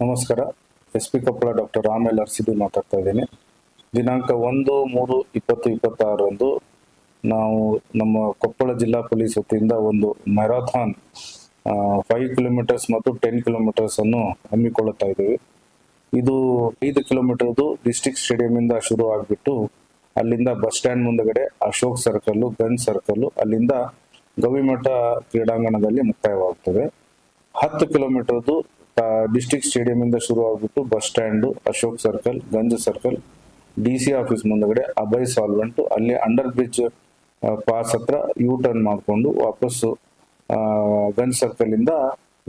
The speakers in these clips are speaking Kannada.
ನಮಸ್ಕಾರ. SP Koppal doctor Ram L RCB ಮಾತಾಡ್ತಾ ಇದ್ದೀನಿ. ದಿನಾಂಕ 1/3/2026 ನಾವು ನಮ್ಮ ಕೊಪ್ಪಳ ಜಿಲ್ಲಾ ಪೊಲೀಸ್ ವತಿಯಿಂದ ಒಂದು ಮ್ಯಾರಥಾನ್ 5 ಕಿಲೋಮೀಟರ್ಸ್ ಮತ್ತು 10 ಕಿಲೋಮೀಟರ್ಸ್ ಅನ್ನು ಹಮ್ಮಿಕೊಳ್ಳುತ್ತಾ ಇದ್ದೀವಿ. ಇದು 5 ಕಿಲೋಮೀಟರ್ದು ಡಿಸ್ಟ್ರಿಕ್ಟ್ ಸ್ಟೇಡಿಯಂ ಇಂದ ಶುರು ಆಗಿಬಿಟ್ಟು ಅಲ್ಲಿಂದ ಬಸ್ ಸ್ಟ್ಯಾಂಡ್ ಮುಂದಗಡೆ ಅಶೋಕ್ ಸರ್ಕಲ್, ಗಂಜ್ ಸರ್ಕಲ್, ಅಲ್ಲಿಂದ ಗವಿಮಠ ಕ್ರೀಡಾಂಗಣದಲ್ಲಿ ಮುಕ್ತಾಯವಾಗುತ್ತದೆ. 10 ಕಿಲೋಮೀಟರ್ದು ಡಿಸ್ಟ್ರಿಕ್ಟ್ ಸ್ಟೇಡಿಯಂ ಇಂದ ಶುರು ಆಗಿಬಿಟ್ಟು bus stand, Ashok circle, Ganj circle, DC office ಮುಂದಗಡೆ ಅಭಯ್ ಸಾಲ್ವೆಂಟ್, ಅಲ್ಲಿ ಅಂಡರ್ ಬ್ರಿಡ್ಜ್ ಪಾಸ್ ಹತ್ರ ಯೂ ಟರ್ನ್ ಮಾಡಿಕೊಂಡು ವಾಪಸ್ಸು ಗಂಜ್ ಸರ್ಕಲ್ ಇಂದ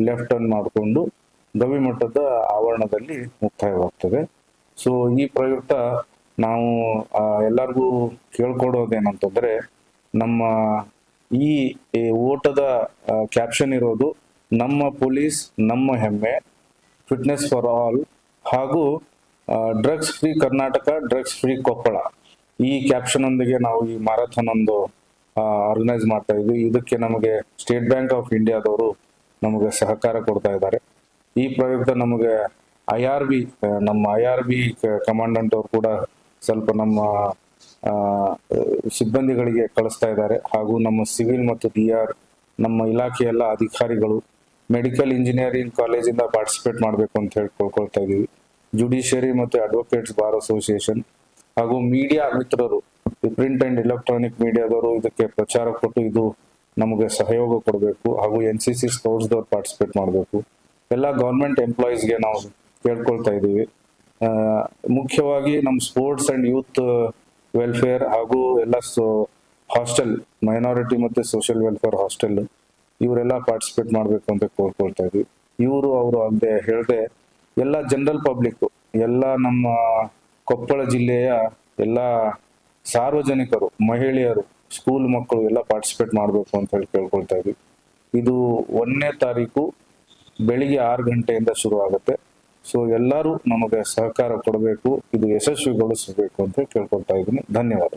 ಲೆಫ್ಟ್ ಟರ್ನ್ ಮಾಡಿಕೊಂಡು ಗವಿಮಠದ ಆವರಣದಲ್ಲಿ ಮುಕ್ತಾಯವಾಗ್ತದೆ. ಸೊ ಈ ಪ್ರಯುಕ್ತ ನಾವು ಎಲ್ಲರಿಗೂ ಕೇಳ್ಕೊಡೋದೇನಂತಂದ್ರೆ, ನಮ್ಮ ಈ ಓಟದ ಕ್ಯಾಪ್ಷನ್ ಇರೋದು ನಮ್ಮ ಪೊಲೀಸ್ ನಮ್ಮ ಹೆಮ್ಮೆ, ಫಿಟ್ನೆಸ್ ಫಾರ್ ಆಲ್ ಹಾಗೂ drugs free Karnataka, drugs free Koppal. ಈ ಕ್ಯಾಪ್ಷನ್ ಒಂದಿಗೆ ನಾವು ಈ ಮ್ಯಾರಥಾನ್ ಒಂದು ಆರ್ಗನೈಸ್ ಮಾಡ್ತಾ ಇದ್ವಿ. ಇದಕ್ಕೆ ನಮಗೆ ಸ್ಟೇಟ್ ಬ್ಯಾಂಕ್ ಆಫ್ ಇಂಡಿಯಾದವರು ನಮಗೆ ಸಹಕಾರ ಕೊಡ್ತಾ ಇದ್ದಾರೆ. ಈ ಪ್ರಯುಕ್ತ ನಮಗೆ ನಮ್ಮ IRB ಕಮಾಂಡೆಂಟ್ ಅವರು ಕೂಡ ಸ್ವಲ್ಪ ನಮ್ಮ ಸಿಬ್ಬಂದಿಗಳಿಗೆ ಕಳಿಸ್ತಾ ಇದ್ದಾರೆ. ಹಾಗೂ ನಮ್ಮ ಸಿವಿಲ್ ಮತ್ತು DR ನಮ್ಮ ಇಲಾಖೆಯ ಎಲ್ಲ ಅಧಿಕಾರಿಗಳು ಮೆಡಿಕಲ್ ಇಂಜಿನಿಯರಿಂಗ್ ಕಾಲೇಜಿಂದ ಪಾರ್ಟಿಸಿಪೇಟ್ ಮಾಡಬೇಕು ಅಂತ ಹೇಳ್ಕೊಳ್ತಾ ಇದೀವಿ. ಜುಡಿಷಿಯರಿ ಮತ್ತು ಅಡ್ವೊಕೇಟ್ಸ್ ಬಾರ್ ಅಸೋಸಿಯೇಷನ್ ಹಾಗೂ ಮೀಡಿಯಾ ಮಿತ್ರರು, ಪ್ರಿಂಟ್ ಅಂಡ್ ಎಲೆಕ್ಟ್ರಾನಿಕ್ ಮೀಡಿಯಾದವರು ಇದಕ್ಕೆ ಪ್ರಚಾರ ಕೊಟ್ಟು ಇದು ನಮಗೆ ಸಹಯೋಗ ಕೊಡಬೇಕು. ಹಾಗೂ NCC ಸ್ಕೌಟ್ಸ್ದವ್ರು ಪಾರ್ಟಿಸಿಪೇಟ್ ಮಾಡಬೇಕು. ಎಲ್ಲ ಗೌರ್ಮೆಂಟ್ ಎಂಪ್ಲಾಯೀಸ್ಗೆ ನಾವು ಕೇಳ್ಕೊಳ್ತಾ ಇದ್ದೀವಿ. ಮುಖ್ಯವಾಗಿ ನಮ್ಮ ಸ್ಪೋರ್ಟ್ಸ್ ಅಂಡ್ ಯೂತ್ ವೆಲ್ಫೇರ್ ಹಾಗೂ ಎಲ್ಲ ಹಾಸ್ಟೆಲ್, ಮೈನಾರಿಟಿ ಮತ್ತು ಸೋಷಿಯಲ್ ವೆಲ್ಫೇರ್ ಹಾಸ್ಟೆಲ್, ಇವರೆಲ್ಲ ಪಾರ್ಟಿಸಿಪೇಟ್ ಮಾಡಬೇಕು ಅಂತ ಕೋರ್ಕೊಳ್ತಾ ಇದ್ವಿ. ಅವರು ಅಲ್ಲದೆ ಹೇಳದೆ ಎಲ್ಲ ಜನರಲ್ ಪಬ್ಲಿಕ್, ಎಲ್ಲ ನಮ್ಮ ಕೊಪ್ಪಳ ಜಿಲ್ಲೆಯ ಎಲ್ಲ ಸಾರ್ವಜನಿಕರು, ಮಹಿಳೆಯರು, ಸ್ಕೂಲ್ ಮಕ್ಕಳು ಎಲ್ಲ ಪಾರ್ಟಿಸಿಪೇಟ್ ಮಾಡಬೇಕು ಅಂತ ಹೇಳಿ ಕೇಳ್ಕೊಳ್ತಾ ಇದ್ವಿ. ಇದು 1ನೇ ತಾರೀಕು ಬೆಳಿಗ್ಗೆ 6 ಗಂಟೆಯಿಂದ ಶುರು ಆಗುತ್ತೆ. ಸೊ ಎಲ್ಲರೂ ನಮಗೆ ಸಹಕಾರ ಕೊಡಬೇಕು, ಇದು ಯಶಸ್ವಿಗೊಳಿಸಬೇಕು ಅಂತ ಕೇಳ್ಕೊಳ್ತಾ ಇದ್ದೀನಿ. ಧನ್ಯವಾದ.